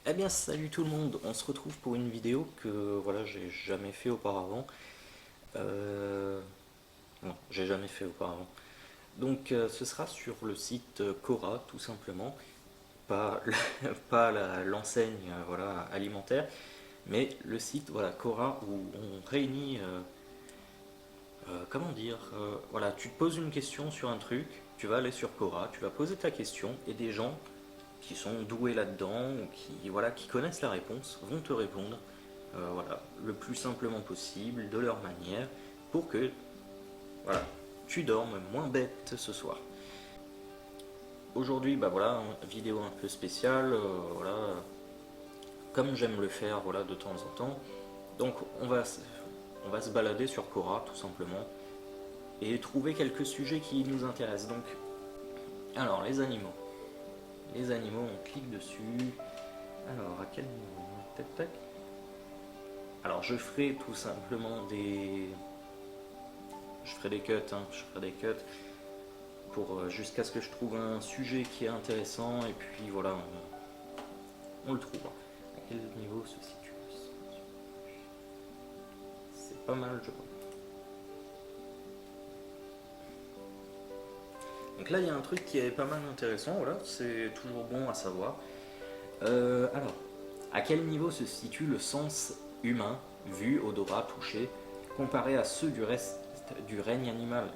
Eh bien salut tout le monde, on se retrouve pour une vidéo que voilà j'ai jamais fait auparavant. Euh, Non, j'ai jamais fait auparavant. Donc ce sera sur le site Quora tout simplement, pas pas l'enseigne voilà alimentaire, mais le site voilà Quora où on réunit comment dire voilà tu te poses une question sur un truc, tu vas aller sur Quora, tu vas poser ta question et des gens qui sont doués là-dedans ou qui, voilà, qui connaissent la réponse vont te répondre voilà, le plus simplement possible, de leur manière, pour que voilà, tu dormes moins bête ce soir. Aujourd'hui, bah voilà, vidéo un peu spéciale, voilà, comme j'aime le faire voilà, de temps en temps. Donc on va se balader sur Quora tout simplement et trouver quelques sujets qui nous intéressent. Donc, alors les animaux. Les animaux, on clique dessus. Alors, à quel niveau? Tac tac. Alors je ferai tout simplement des... Je ferai des cuts, hein, je ferai des cuts pour jusqu'à ce que je trouve un sujet qui est intéressant et puis voilà, on le trouve. À quel niveau se situe? C'est pas mal, je crois. Donc là, il y a un truc qui est pas mal intéressant, voilà, c'est toujours bon à savoir. Alors, à quel niveau se situe le sens humain, vue, odorat, touché, comparé à ceux du reste du règne animal?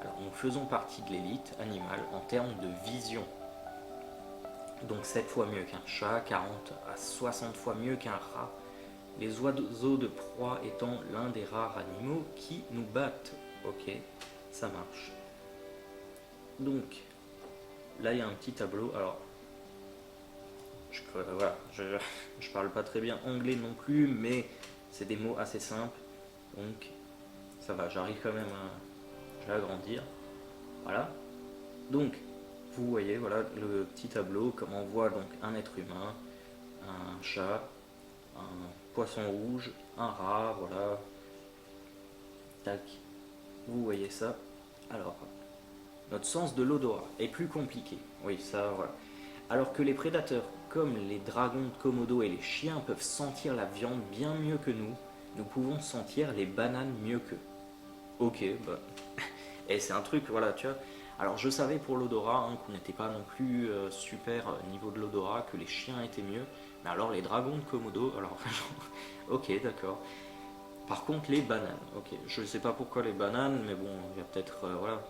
Alors, nous faisons partie de l'élite animale en termes de vision. Donc 7 fois mieux qu'un chat, 40 à 60 fois mieux qu'un rat. Les oiseaux de proie étant l'un des rares animaux qui nous battent. Ok, ça marche. Donc, là il y a un petit tableau. Alors, voilà, je parle pas très bien anglais non plus, mais c'est des mots assez simples. Donc, ça va, j'arrive quand même à agrandir. Voilà. Donc, vous voyez, voilà le petit tableau, comme on voit donc un être humain, un chat, un poisson rouge, un rat, voilà. Tac, vous voyez ça. Alors, notre sens de l'odorat est plus compliqué. Oui, ça, voilà. Alors que les prédateurs, comme les dragons de Komodo et les chiens, peuvent sentir la viande bien mieux que nous pouvons sentir les bananes mieux qu'eux. Ok, bah. Et c'est un truc, voilà, tu vois. Alors je savais pour l'odorat hein, qu'on n'était pas non plus super niveau de l'odorat, que les chiens étaient mieux. Mais alors les dragons de Komodo, alors ok d'accord. Par contre les bananes, ok, je sais pas pourquoi les bananes, mais bon, il y a peut-être voilà.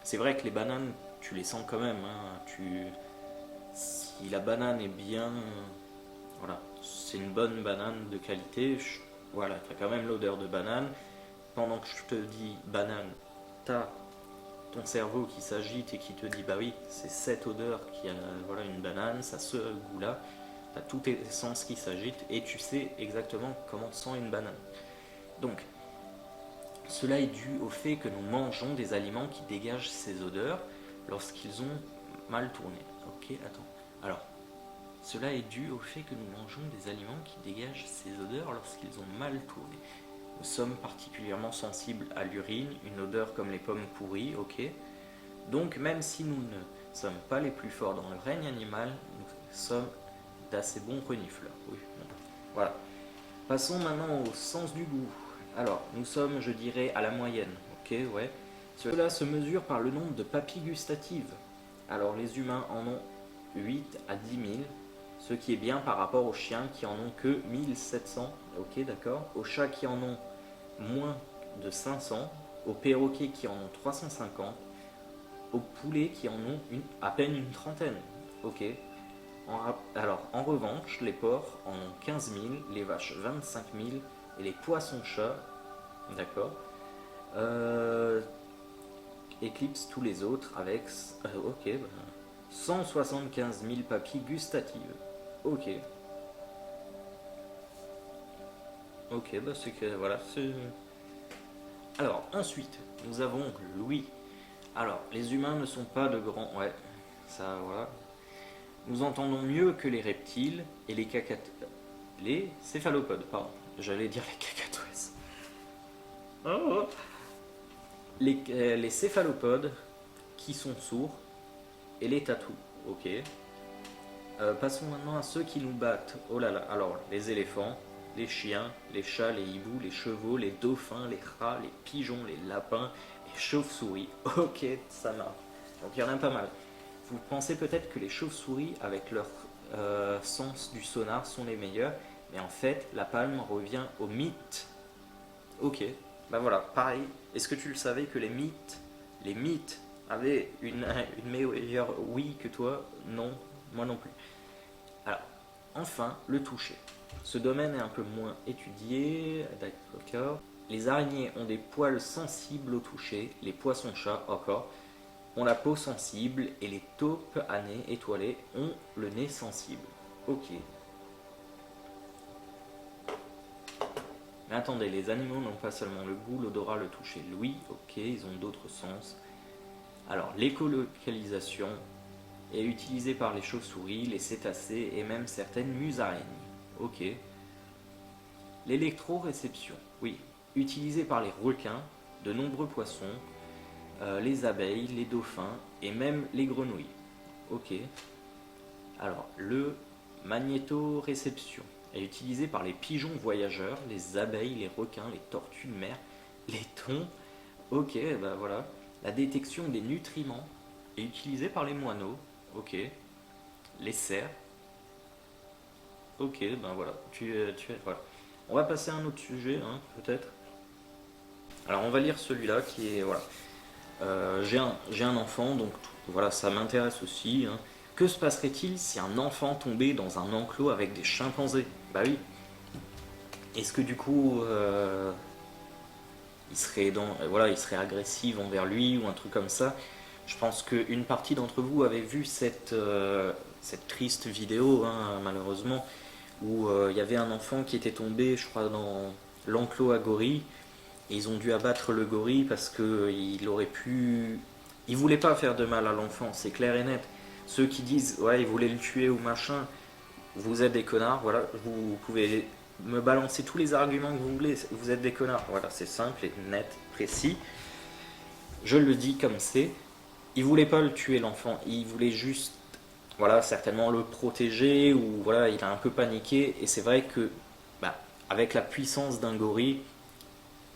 C'est vrai que les bananes, tu les sens quand même. Hein, si la banane est bien, voilà, c'est une bonne banane de qualité. Voilà, tu as quand même l'odeur de banane. Pendant que je te dis banane, t'as ton cerveau qui s'agite et qui te dit bah oui, c'est cette odeur qui a voilà une banane, ça ce goût-là. Tu as tous tes sens qui s'agitent et tu sais exactement comment sent une banane. Donc, cela est dû au fait que nous mangeons des aliments qui dégagent ces odeurs lorsqu'ils ont mal tourné. Ok, attends. Alors, cela est dû au fait que nous mangeons des aliments qui dégagent ces odeurs lorsqu'ils ont mal tourné. Nous sommes particulièrement sensibles à l'urine, une odeur comme les pommes pourries, ok. Donc même si nous ne sommes pas les plus forts dans le règne animal, nous sommes d'assez bons renifleurs. Oui, bon. Voilà. Passons maintenant au sens du goût. Alors, nous sommes, je dirais, à la moyenne. Ok, ouais. Cela se mesure par le nombre de papilles gustatives. Alors, les humains en ont 8 à 10 000, ce qui est bien par rapport aux chiens qui en ont que 1700. Ok, d'accord. Aux chats qui en ont moins de 500, aux perroquets qui en ont 350, aux poulets qui en ont à peine une trentaine. Ok. Alors, en revanche, les porcs en ont 15 000, les vaches 25 000 et les poissons-chats, d'accord, euh, éclipsent tous les autres avec ok, bah, 175 000 papilles gustatives. Ok. Ok, bah c'est que voilà, c'est. Alors, ensuite, nous avons Louis. Alors, les humains ne sont pas de grands. Ouais, ça, voilà. Nous entendons mieux que les reptiles et les céphalopodes, pardon. J'allais dire les cacatoès. Oh. Les céphalopodes qui sont sourds et les tatous, ok. Passons maintenant à ceux qui nous battent. Oh là là, alors les éléphants, les chiens, les chats, les hiboux, les chevaux, les dauphins, les rats, les pigeons, les lapins, les chauves-souris. Ok, ça marche. Donc il y en a pas mal. Vous pensez peut-être que les chauves-souris, avec leur sens du sonar, sont les meilleurs, mais en fait, la palme revient aux mythes. Ok, bah voilà, pareil. Est-ce que tu le savais que les mythes avaient une meilleure oui que toi? Non, moi non plus. Alors, enfin, le toucher. Ce domaine est un peu moins étudié, d'accord. Les araignées ont des poils sensibles au toucher, les poissons-chats encore ont la peau sensible et les taupes à nez étoilé ont le nez sensible. Ok. Mais attendez, les animaux n'ont pas seulement le goût, l'odorat, le toucher, l'ouïe, ok, ils ont d'autres sens. Alors, l'écolocalisation est utilisée par les chauves-souris, les cétacés et même certaines musaraignes. Ok. L'électroréception, oui, utilisée par les requins, de nombreux poissons, les abeilles, les dauphins et même les grenouilles. Ok. Alors, le magnétoréception est utilisé par les pigeons voyageurs, les abeilles, les requins, les tortues de mer, les thons. Ok, bah voilà. La détection des nutriments est utilisée par les moineaux. Ok. Les cerfs. Ok, ben voilà. Voilà. On va passer à un autre sujet, hein, peut-être. Alors, on va lire celui-là qui est. Voilà. J'ai un enfant, donc voilà, ça m'intéresse aussi, hein. Que se passerait-il si un enfant tombait dans un enclos avec des chimpanzés? Bah oui. Est-ce que du coup, voilà, il serait agressif envers lui ou un truc comme ça? Je pense qu'une partie d'entre vous avait vu cette triste vidéo, hein, malheureusement, où il y avait un enfant qui était tombé, je crois, dans l'enclos à gorilles. Et ils ont dû abattre le gorille parce qu'il aurait pu. Il voulait pas faire de mal à l'enfant, c'est clair et net. Ceux qui disent ouais, il voulait le tuer ou machin, vous êtes des connards, voilà, vous pouvez me balancer tous les arguments que vous voulez, vous êtes des connards. Voilà, c'est simple et net, précis. Je le dis comme c'est. Il voulait pas le tuer l'enfant, il voulait juste voilà, certainement le protéger ou voilà, il a un peu paniqué et c'est vrai que bah, avec la puissance d'un gorille,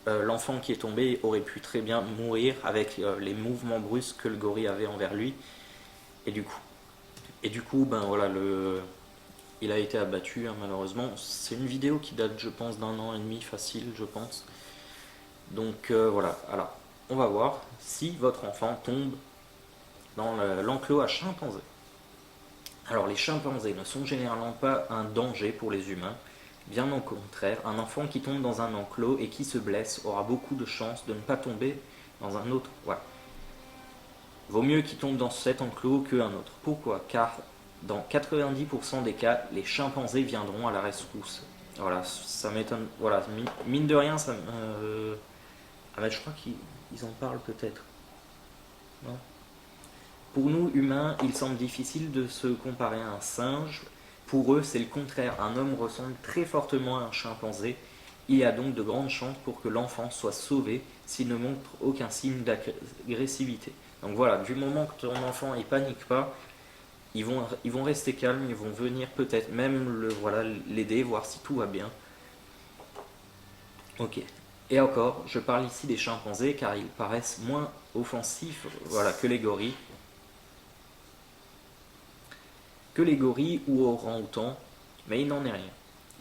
l'enfant qui est tombé aurait pu très bien mourir avec les mouvements brusques que le gorille avait envers lui. Et du coup ben voilà, il a été abattu, hein, malheureusement. C'est une vidéo qui date, je pense, d'un an et demi facile, je pense. Donc voilà, alors on va voir si votre enfant tombe dans l'enclos à chimpanzés. Alors les chimpanzés ne sont généralement pas un danger pour les humains. Bien au contraire, un enfant qui tombe dans un enclos et qui se blesse aura beaucoup de chances de ne pas tomber dans un autre. Voilà. Vaut mieux qu'il tombe dans cet enclos qu'un autre. Pourquoi? Car dans 90% des cas, les chimpanzés viendront à la rescousse. Voilà, ça m'étonne. Voilà, mine de rien, ça me. Ah bah je crois qu'ils en parlent peut-être. Non. Pour nous, humains, il semble difficile de se comparer à un singe. Pour eux, c'est le contraire. Un homme ressemble très fortement à un chimpanzé. Il y a donc de grandes chances pour que l'enfant soit sauvé s'il ne montre aucun signe d'agressivité. Donc voilà, du moment que ton enfant ne panique pas, ils vont rester calmes, ils vont venir peut-être même voilà, l'aider, voir si tout va bien. Ok. Et encore, je parle ici des chimpanzés car ils paraissent moins offensifs voilà, que les gorilles. Ou orang-outans, mais il n'en est rien.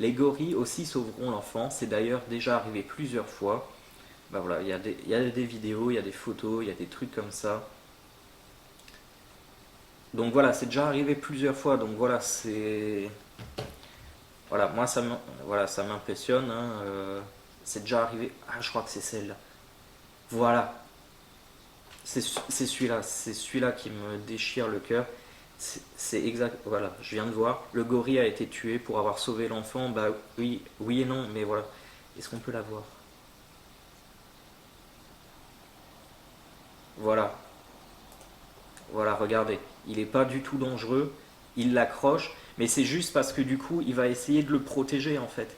Les gorilles aussi sauveront l'enfant, c'est d'ailleurs déjà arrivé plusieurs fois. Bah voilà, il y a des vidéos, il y a des photos, il y a des trucs comme ça. Donc voilà, c'est déjà arrivé plusieurs fois, donc voilà, c'est. Voilà, moi ça m'impressionne, hein, c'est déjà arrivé. Ah, je crois que c'est celle-là. Voilà, c'est celui-là qui me déchire le cœur. C'est exact, voilà, je viens de voir. Le gorille a été tué pour avoir sauvé l'enfant. Bah oui, oui et non, mais voilà. Est-ce qu'on peut la voir? Voilà, voilà, regardez. Il n'est pas du tout dangereux. Il l'accroche, mais c'est juste parce que du coup, il va essayer de le protéger en fait.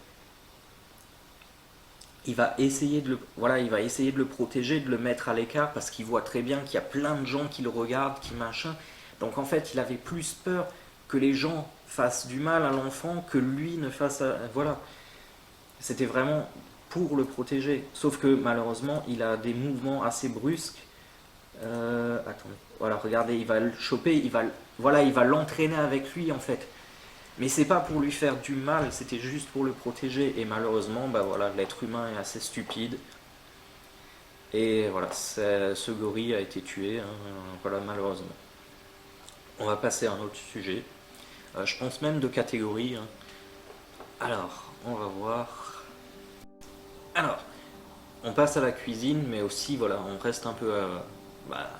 Voilà, il va essayer de le protéger, de le mettre à l'écart parce qu'il voit très bien qu'il y a plein de gens qui le regardent, qui machin. Donc en fait, il avait plus peur que les gens fasse du mal à l'enfant que lui ne fasse... Voilà, c'était vraiment pour le protéger. Sauf que malheureusement, il a des mouvements assez brusques. Attendez, voilà, regardez, il va le choper, voilà, il va l'entraîner avec lui en fait. Mais c'est pas pour lui faire du mal, c'était juste pour le protéger. Et malheureusement, bah voilà, l'être humain est assez stupide. Et voilà, ce gorille a été tué, hein, voilà, malheureusement. On va passer à un autre sujet. Je pense même de catégorie, hein. Alors, on va voir. Alors, on passe à la cuisine, mais aussi, voilà, on reste un peu voilà,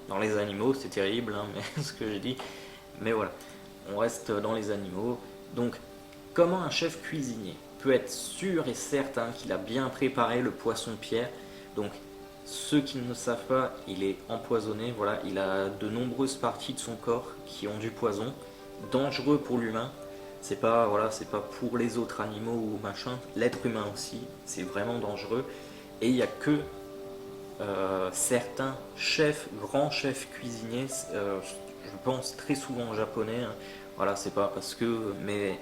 dans les animaux, c'est terrible, hein, mais ce que j'ai dit. Mais voilà, on reste dans les animaux. Donc, comment un chef cuisinier peut être sûr et certain qu'il a bien préparé le poisson-pierre? Donc, ceux qui ne le savent pas, il est empoisonné, voilà, il a de nombreuses parties de son corps qui ont du poison, dangereux pour l'humain. C'est pas, voilà, c'est pas pour les autres animaux ou machin, l'être humain aussi, c'est vraiment dangereux. Et il n'y a que certains chefs, grands chefs cuisiniers, je pense très souvent japonais, hein. Voilà, c'est pas parce que, mais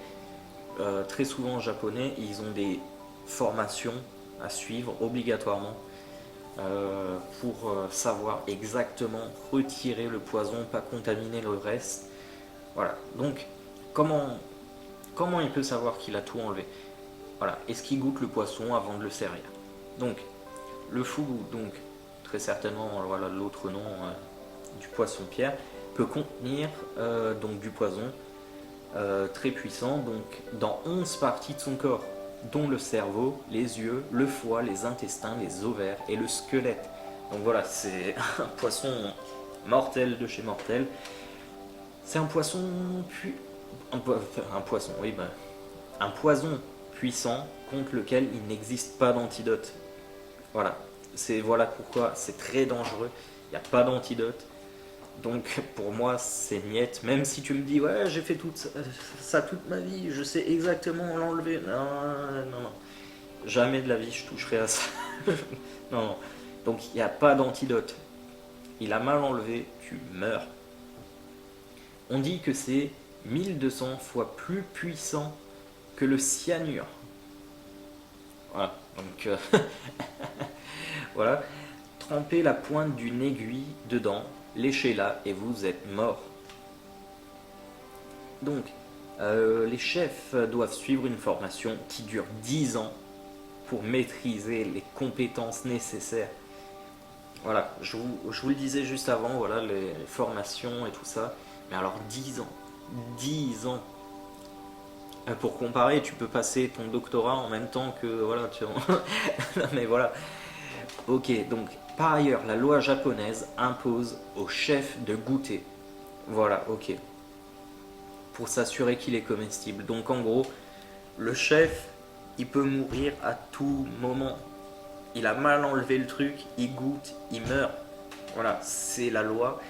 très souvent japonais, ils ont des formations à suivre obligatoirement pour savoir exactement retirer le poison, pas contaminer le reste. Voilà, donc comment il peut savoir qu'il a tout enlevé? Voilà, est-ce qu'il goûte le poisson avant de le servir? Donc, le fugu, donc très certainement, voilà l'autre nom du poisson-pierre, peut contenir donc du poison très puissant, donc dans 11 parties de son corps, dont le cerveau, les yeux, le foie, les intestins, les ovaires et le squelette. Donc voilà, c'est un poisson mortel de chez mortel. C'est un poisson un poisson, oui, bah, un poison puissant contre lequel il n'existe pas d'antidote. Voilà, voilà pourquoi c'est très dangereux. Il n'y a pas d'antidote. Donc pour moi c'est niette. Même si tu me dis ouais j'ai fait tout ça toute ma vie, je sais exactement l'enlever. Non, non, non. Jamais de la vie je toucherai à ça. Non, non. Donc il n'y a pas d'antidote. Il a mal enlevé, tu meurs. On dit que c'est 1200 fois plus puissant que le cyanure. Voilà. Donc voilà. Trempez la pointe d'une aiguille dedans, léchez-la et vous êtes mort. Donc, les chefs doivent suivre une formation qui dure 10 ans pour maîtriser les compétences nécessaires. Voilà, je vous le disais juste avant, voilà, les formations et tout ça. Mais alors 10 ans, 10 ans. Pour comparer, tu peux passer ton doctorat en même temps que, voilà, mais voilà. Ok, donc, par ailleurs, la loi japonaise impose au chef de goûter. Voilà, ok. Pour s'assurer qu'il est comestible. Donc en gros, le chef, il peut mourir à tout moment. Il a mal enlevé le truc, il goûte, il meurt. Voilà, c'est la loi.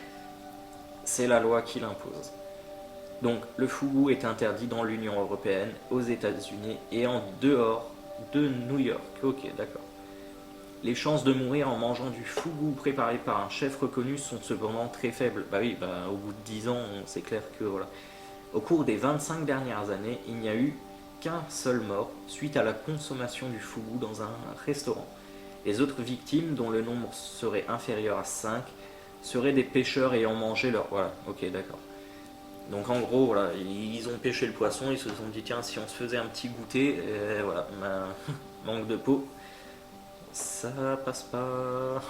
C'est la loi qui l'impose. Donc le fugu est interdit dans l'Union Européenne, aux États-Unis et en dehors de New York. Ok, d'accord. Les chances de mourir en mangeant du fugu préparé par un chef reconnu sont cependant très faibles. Bah oui, bah, au bout de 10 ans, c'est clair que voilà. Au cours des 25 dernières années, il n'y a eu qu'un seul mort suite à la consommation du fugu dans un restaurant. Les autres victimes, dont le nombre serait inférieur à 5, seraient des pêcheurs ayant mangé leur... Voilà, ok, d'accord. Donc en gros, voilà, ils ont pêché le poisson, ils se sont dit tiens, si on se faisait un petit goûter, et voilà, manque de peau, ça passe pas.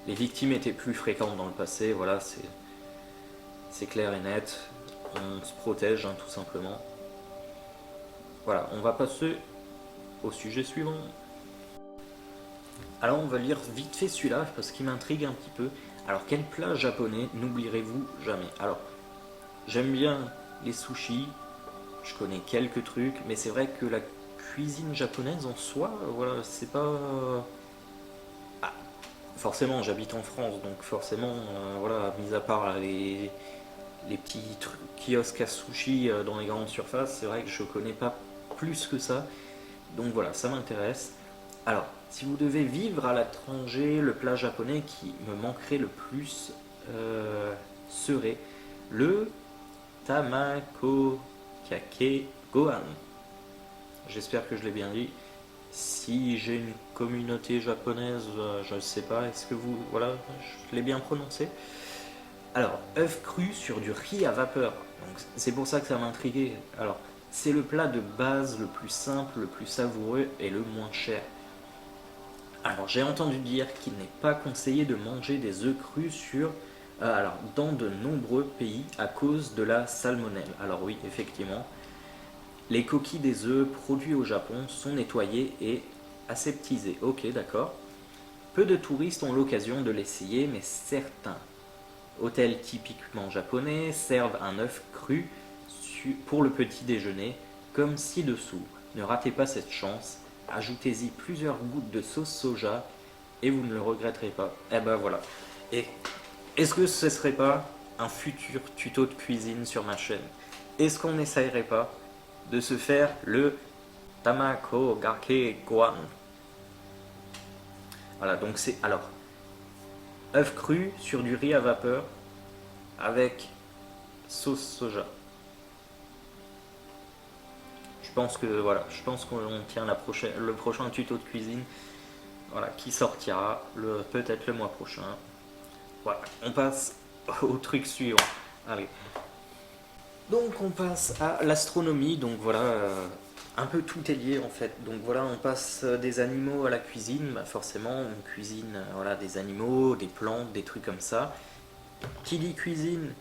Les victimes étaient plus fréquentes dans le passé, voilà, c'est clair et net. On se protège, hein, tout simplement. Voilà, on va passer au sujet suivant. Alors on va lire vite fait celui-là parce qu'il m'intrigue un petit peu. Alors quel plat japonais n'oublierez-vous jamais? Alors j'aime bien les sushis, je connais quelques trucs, mais c'est vrai que la cuisine japonaise en soi, voilà, c'est pas... Ah, forcément j'habite en France, donc forcément, voilà, mis à part les petits kiosques à sushi dans les grandes surfaces, c'est vrai que je connais pas plus que ça. Donc voilà, ça m'intéresse. Alors, si vous devez vivre à l'étranger, le plat japonais qui me manquerait le plus serait le Tamako Kake Gohan. J'espère que je l'ai bien dit. Si j'ai une communauté japonaise, je ne sais pas, est-ce que vous... Voilà, je l'ai bien prononcé. Alors, œuf cru sur du riz à vapeur. Donc c'est pour ça que ça m'intriguait. Alors, c'est le plat de base le plus simple, le plus savoureux et le moins cher. Alors, j'ai entendu dire qu'il n'est pas conseillé de manger des œufs crus dans de nombreux pays à cause de la salmonelle. Alors oui, effectivement, les coquilles des œufs produits au Japon sont nettoyées et aseptisées. Ok, d'accord. Peu de touristes ont l'occasion de l'essayer, mais certains hôtels typiquement japonais servent un œuf cru pour le petit déjeuner, comme ci-dessous. Ne ratez pas cette chance, ajoutez-y plusieurs gouttes de sauce soja et vous ne le regretterez pas. Eh ben voilà. Et est-ce que ce serait pas un futur tuto de cuisine sur ma chaîne? Est-ce qu'on n'essayerait pas de se faire le Tamako Gake Gohan? Voilà, donc c'est... Alors, œuf cru sur du riz à vapeur avec sauce soja. Je pense qu'on tient le prochain tuto de cuisine, voilà, qui sortira peut-être le mois prochain. Voilà, on passe au truc suivant. Allez. Donc on passe à l'astronomie, donc voilà, un peu tout est lié en fait. Donc voilà, on passe des animaux à la cuisine, bah forcément on cuisine voilà, des animaux, des plantes, des trucs comme ça. Qui dit cuisine,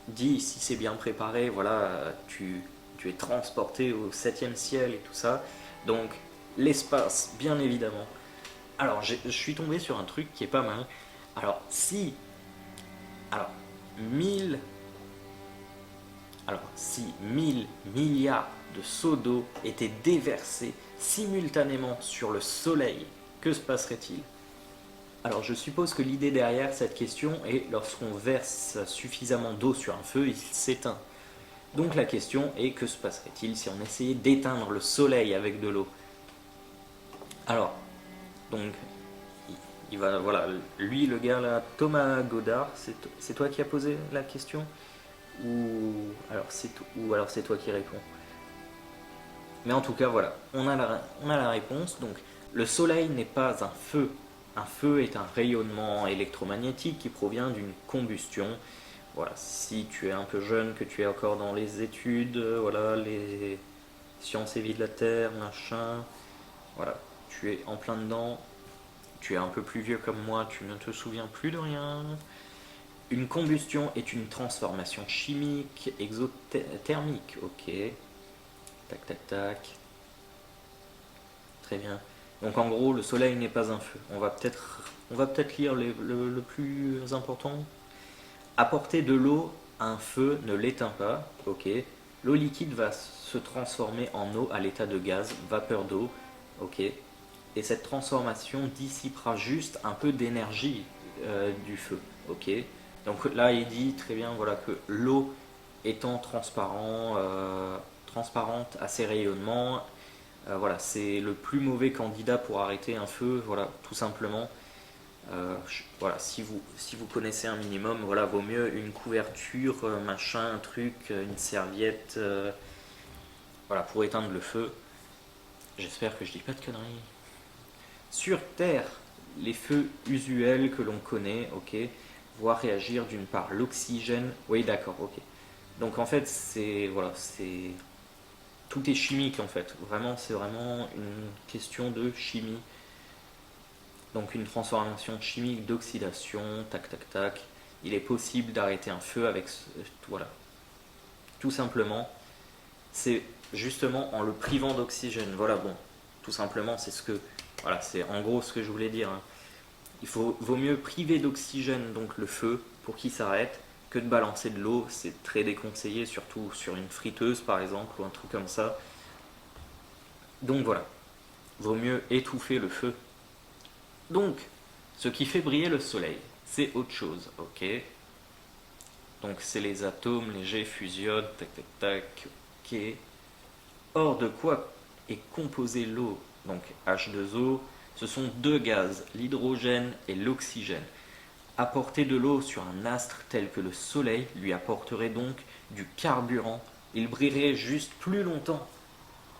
dit si c'est bien préparé, voilà, tu es transporté au 7e ciel et tout ça. Donc l'espace, bien évidemment. Alors je suis tombé sur un truc qui est pas mal. Alors si 1000 si 1000 milliards de seaux d'eau étaient déversés simultanément sur le Soleil, que se passerait-il? Alors je suppose que l'idée derrière cette question est lorsqu'on verse suffisamment d'eau sur un feu, il s'éteint. Donc la question est que se passerait-il si on essayait d'éteindre le Soleil avec de l'eau? Alors, donc, voilà, lui le gars là, Thomas Godard, c'est toi qui as posé la question? Ou alors c'est toi qui réponds. Mais en tout cas, voilà, on a la réponse. Donc, le Soleil n'est pas un feu. Un feu est un rayonnement électromagnétique qui provient d'une combustion. Voilà, si tu es un peu jeune, que tu es encore dans les études, voilà, les sciences et vie de la Terre, machin, voilà, tu es en plein dedans. Tu es un peu plus vieux comme moi, tu ne te souviens plus de rien. Une combustion est une transformation chimique exothermique. Ok. Tac, tac, tac. Très bien. Donc en gros, le soleil n'est pas un feu. On va peut-être lire le plus important. Apporter de l'eau à un feu ne l'éteint pas. Ok. L'eau liquide va se transformer en eau à l'état de gaz, vapeur d'eau. Ok. Et cette transformation dissipera juste un peu d'énergie du feu. Ok. Donc là, il dit très bien voilà, que l'eau étant transparente à ses rayonnements, voilà, c'est le plus mauvais candidat pour arrêter un feu, voilà, tout simplement. Voilà, si vous connaissez un minimum, voilà, vaut mieux une couverture, machin, un truc, une serviette, voilà, pour éteindre le feu. J'espère que je dis pas de conneries. Sur Terre, les feux usuels que l'on connaît, ok, voient réagir d'une part l'oxygène. Oui, d'accord, ok. Donc en fait, tout est chimique en fait. Vraiment, c'est vraiment une question de chimie. Donc une transformation chimique d'oxydation, tac, tac, tac. Il est possible d'arrêter un feu avec, voilà, tout simplement. C'est justement en le privant d'oxygène. Voilà, bon, tout simplement, voilà, c'est en gros ce que je voulais dire. Hein. Vaut mieux priver d'oxygène donc le feu pour qu'il s'arrête que de balancer de l'eau. C'est très déconseillé, surtout sur une friteuse par exemple ou un truc comme ça. Donc voilà, vaut mieux étouffer le feu. Donc, ce qui fait briller le soleil, c'est autre chose, ok? Donc c'est les atomes légers fusionnent, tac tac tac, ok. Or de quoi est composée l'eau? Donc H2O, ce sont deux gaz, l'hydrogène et l'oxygène. Apporter de l'eau sur un astre tel que le Soleil lui apporterait donc du carburant. Il brillerait juste plus longtemps.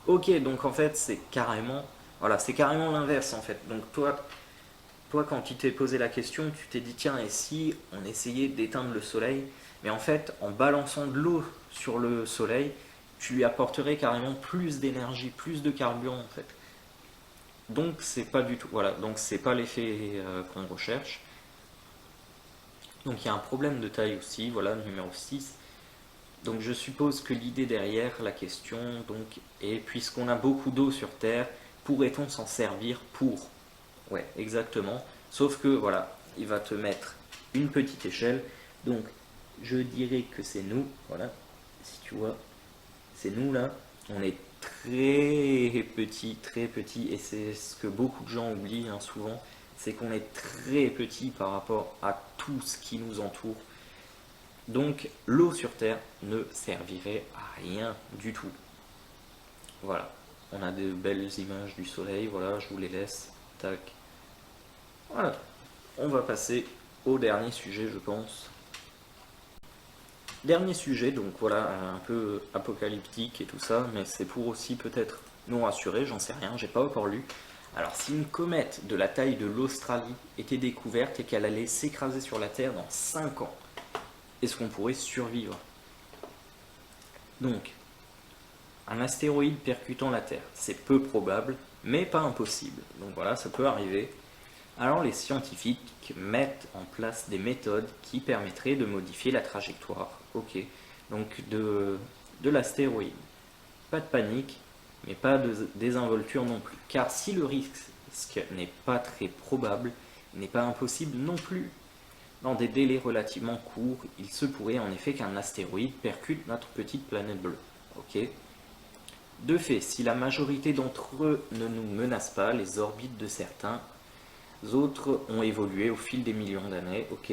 Ok, donc en fait c'est carrément, voilà, c'est carrément l'inverse en fait. Donc toi quand tu t'es posé la question, tu t'es dit tiens et si on essayait d'éteindre le Soleil, mais en fait en balançant de l'eau sur le Soleil, tu lui apporterais carrément plus d'énergie, plus de carburant en fait. Donc c'est pas du tout, voilà, donc c'est pas l'effet qu'on recherche. Donc il y a un problème de taille aussi, voilà, numéro 6. Donc je suppose que l'idée derrière la question donc est, puisqu'on a beaucoup d'eau sur Terre, pourrait-on s'en servir pour? Ouais, exactement. Sauf que voilà, il va te mettre une petite échelle. Donc je dirais que c'est nous, voilà, si tu vois, c'est nous là. On est très petit, et c'est ce que beaucoup de gens oublient hein, souvent, c'est qu'on est très petit par rapport à tout ce qui nous entoure. Donc l'eau sur Terre ne servirait à rien du tout. Voilà, on a de belles images du soleil, voilà, je vous les laisse. Tac. Voilà, on va passer au dernier sujet, je pense. Dernier sujet, donc voilà, un peu apocalyptique et tout ça, mais c'est pour aussi peut-être nous rassurer, j'en sais rien, j'ai pas encore lu. Alors, si une comète de la taille de l'Australie était découverte et qu'elle allait s'écraser sur la Terre dans 5 ans, est-ce qu'on pourrait survivre? Donc, un astéroïde percutant la Terre, c'est peu probable, mais pas impossible. Donc voilà, ça peut arriver. Alors les scientifiques mettent en place des méthodes qui permettraient de modifier la trajectoire, ok, donc de l'astéroïde. Pas de panique, mais pas de désinvolture non plus. Car si le risque n'est pas très probable, il n'est pas impossible non plus. Dans des délais relativement courts, il se pourrait en effet qu'un astéroïde percute notre petite planète bleue. Ok. De fait, si la majorité d'entre eux ne nous menacent pas, les orbites de certains autres ont évolué au fil des millions d'années. Ok.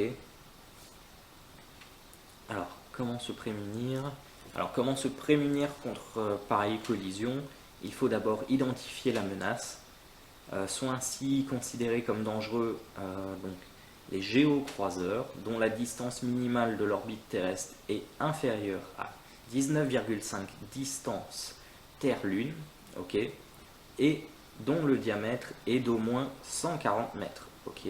Alors, comment se prémunir? Alors, comment se prémunir contre pareille collision? Il faut d'abord identifier la menace. Sont ainsi considérés comme dangereux donc, les géocroiseurs, dont la distance minimale de l'orbite terrestre est inférieure à 19,5 distance Terre-Lune, ok, et dont le diamètre est d'au moins 140 mètres. Ok.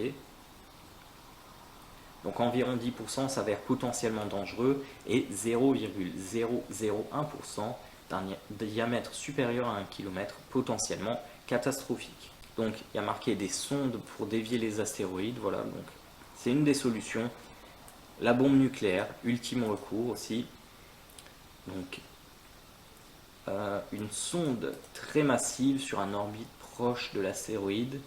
Donc environ 10% s'avèrent potentiellement dangereux et 0,001% d'un diamètre supérieur à 1 km potentiellement catastrophique. Donc il y a marqué des sondes pour dévier les astéroïdes, voilà, donc c'est une des solutions. La bombe nucléaire, ultime recours aussi. Donc une sonde très massive sur un orbite proche de l'astéroïde.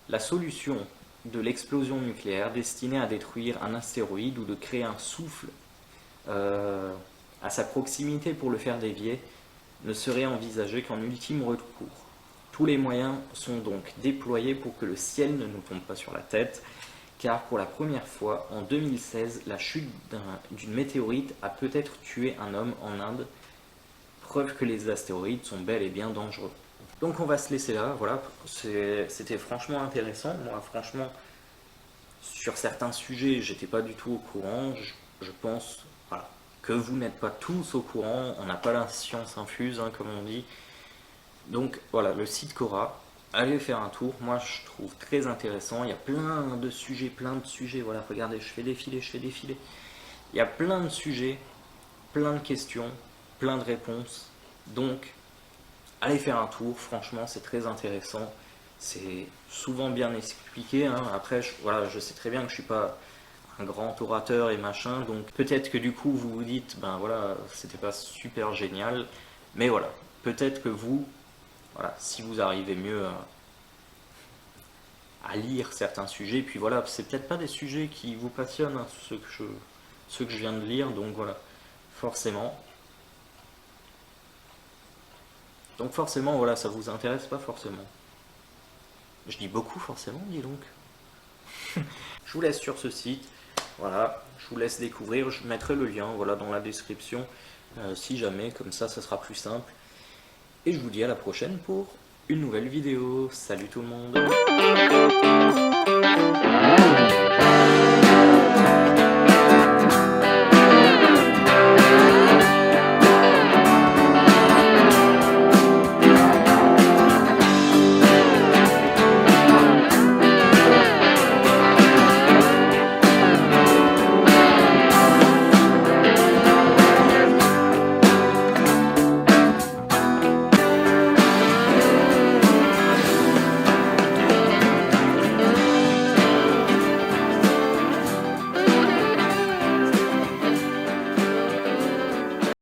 La solution de l'explosion nucléaire destinée à détruire un astéroïde ou de créer un souffle à sa proximité pour le faire dévier ne serait envisagée qu'en ultime recours. Tous les moyens sont donc déployés pour que le ciel ne nous tombe pas sur la tête, car pour la première fois en 2016, la chute d'une météorite a peut-être tué un homme en Inde, preuve que les astéroïdes sont bel et bien dangereux. Donc on va se laisser là, voilà, c'était franchement intéressant. Moi franchement, sur certains sujets, j'étais pas du tout au courant, je pense voilà, que vous n'êtes pas tous au courant, on n'a pas la science infuse, hein, comme on dit. Donc voilà, le site Quora, allez faire un tour, moi je trouve très intéressant, il y a plein de sujets, voilà, regardez, je fais défiler. Il y a plein de sujets, plein de questions, plein de réponses, donc allez faire un tour, franchement c'est très intéressant, c'est souvent bien expliqué, hein. Après voilà, je sais très bien que je suis pas un grand orateur et machin, donc peut-être que du coup vous vous dites, ben voilà, c'était pas super génial, mais voilà, peut-être que vous, voilà, si vous arrivez mieux à lire certains sujets, puis voilà, c'est peut-être pas des sujets qui vous passionnent, hein, ceux que je viens de lire, donc voilà, forcément. Donc forcément, voilà, ça vous intéresse pas forcément. Je dis beaucoup forcément, dis donc. Je vous laisse sur ce site, voilà, je vous laisse découvrir, je mettrai le lien, voilà, dans la description, si jamais, comme ça sera plus simple. Et je vous dis à la prochaine pour une nouvelle vidéo. Salut tout le monde.